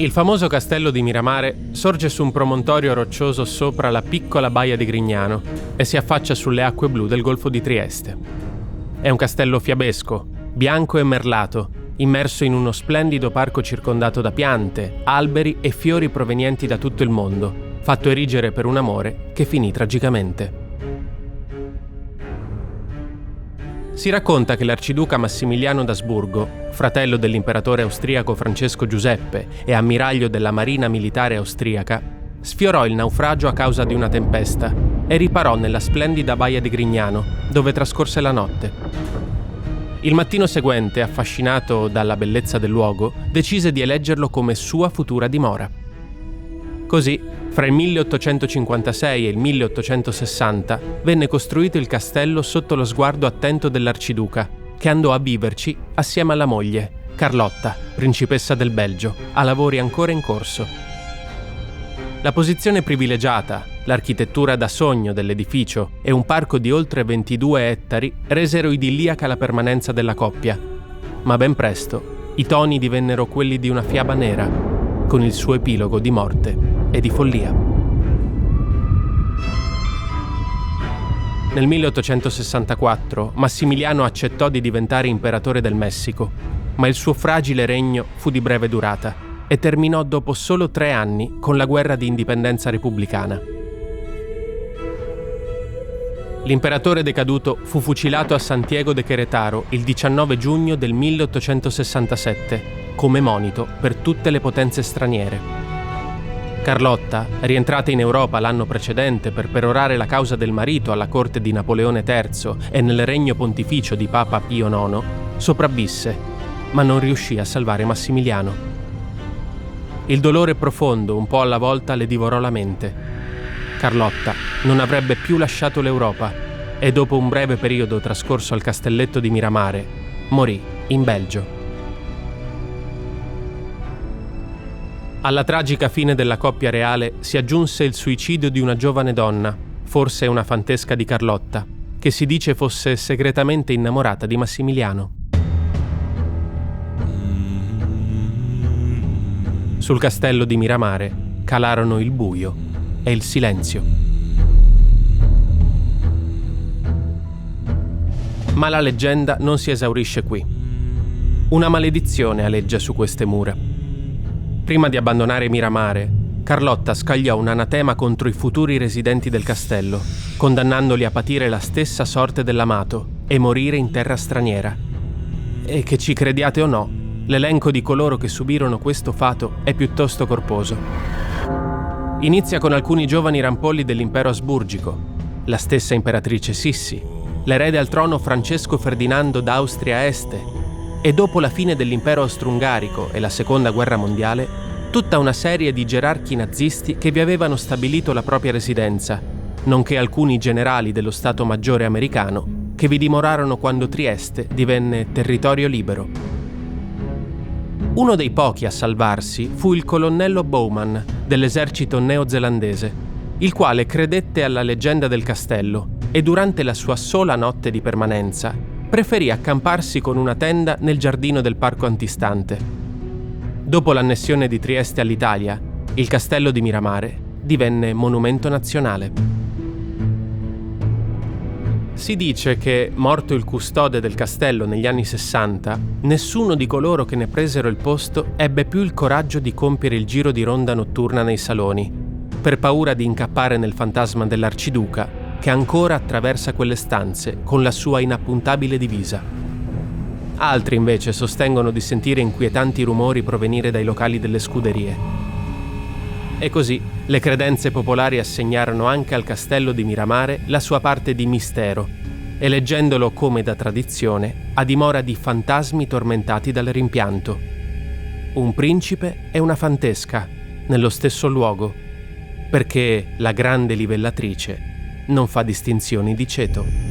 Il famoso castello di Miramare sorge su un promontorio roccioso sopra la piccola baia di Grignano e si affaccia sulle acque blu del Golfo di Trieste. È un castello fiabesco, bianco e merlato, immerso in uno splendido parco circondato da piante, alberi e fiori provenienti da tutto il mondo, fatto erigere per un amore che finì tragicamente. Si racconta che l'arciduca Massimiliano d'Asburgo, fratello dell'imperatore austriaco Francesco Giuseppe e ammiraglio della marina militare austriaca, sfiorò il naufragio a causa di una tempesta e riparò nella splendida baia di Grignano, dove trascorse la notte. Il mattino seguente, affascinato dalla bellezza del luogo, decise di eleggerlo come sua futura dimora. Così, fra il 1856 e il 1860, venne costruito il castello sotto lo sguardo attento dell'arciduca, che andò a viverci assieme alla moglie, Carlotta, principessa del Belgio, a lavori ancora in corso. La posizione privilegiata, l'architettura da sogno dell'edificio e un parco di oltre 22 ettari resero idilliaca la permanenza della coppia, ma ben presto i toni divennero quelli di una fiaba nera, con il suo epilogo di morte e di follia. Nel 1864 Massimiliano accettò di diventare imperatore del Messico, ma il suo fragile regno fu di breve durata e terminò dopo solo 3 anni con la guerra di indipendenza repubblicana. L'imperatore decaduto fu fucilato a Santiago de Querétaro il 19 giugno del 1867 come monito per tutte le potenze straniere. Carlotta, rientrata in Europa l'anno precedente per perorare la causa del marito alla corte di Napoleone III e nel regno pontificio di Papa Pio IX, sopravvisse, ma non riuscì a salvare Massimiliano. Il dolore profondo, un po' alla volta, le divorò la mente. Carlotta non avrebbe più lasciato l'Europa e dopo un breve periodo trascorso al castelletto di Miramare, morì in Belgio. Alla tragica fine della coppia reale si aggiunse il suicidio di una giovane donna, forse una fantesca di Carlotta, che si dice fosse segretamente innamorata di Massimiliano. Sul castello di Miramare calarono il buio e il silenzio. Ma la leggenda non si esaurisce qui. Una maledizione aleggia su queste mura. Prima di abbandonare Miramare, Carlotta scagliò un anatema contro i futuri residenti del castello, condannandoli a patire la stessa sorte dell'amato e morire in terra straniera. E che ci crediate o no, l'elenco di coloro che subirono questo fato è piuttosto corposo. Inizia con alcuni giovani rampolli dell'impero asburgico, la stessa imperatrice Sissi, l'erede al trono Francesco Ferdinando d'Austria Este, e dopo la fine dell'impero austro-ungarico e la seconda guerra mondiale, tutta una serie di gerarchi nazisti che vi avevano stabilito la propria residenza, nonché alcuni generali dello Stato Maggiore americano che vi dimorarono quando Trieste divenne territorio libero. Uno dei pochi a salvarsi fu il colonnello Bowman dell'esercito neozelandese, il quale credette alla leggenda del castello e durante la sua sola notte di permanenza preferì accamparsi con una tenda nel giardino del parco antistante. Dopo l'annessione di Trieste all'Italia, il castello di Miramare divenne monumento nazionale. Si dice che, morto il custode del castello negli anni 60, nessuno di coloro che ne presero il posto ebbe più il coraggio di compiere il giro di ronda notturna nei saloni, per paura di incappare nel fantasma dell'arciduca che ancora attraversa quelle stanze con la sua inappuntabile divisa. Altri invece sostengono di sentire inquietanti rumori provenire dai locali delle scuderie. E così le credenze popolari assegnarono anche al castello di Miramare la sua parte di mistero, eleggendolo come da tradizione a dimora di fantasmi tormentati dal rimpianto. Un principe e una fantesca nello stesso luogo, perché la grande livellatrice non fa distinzioni di ceto.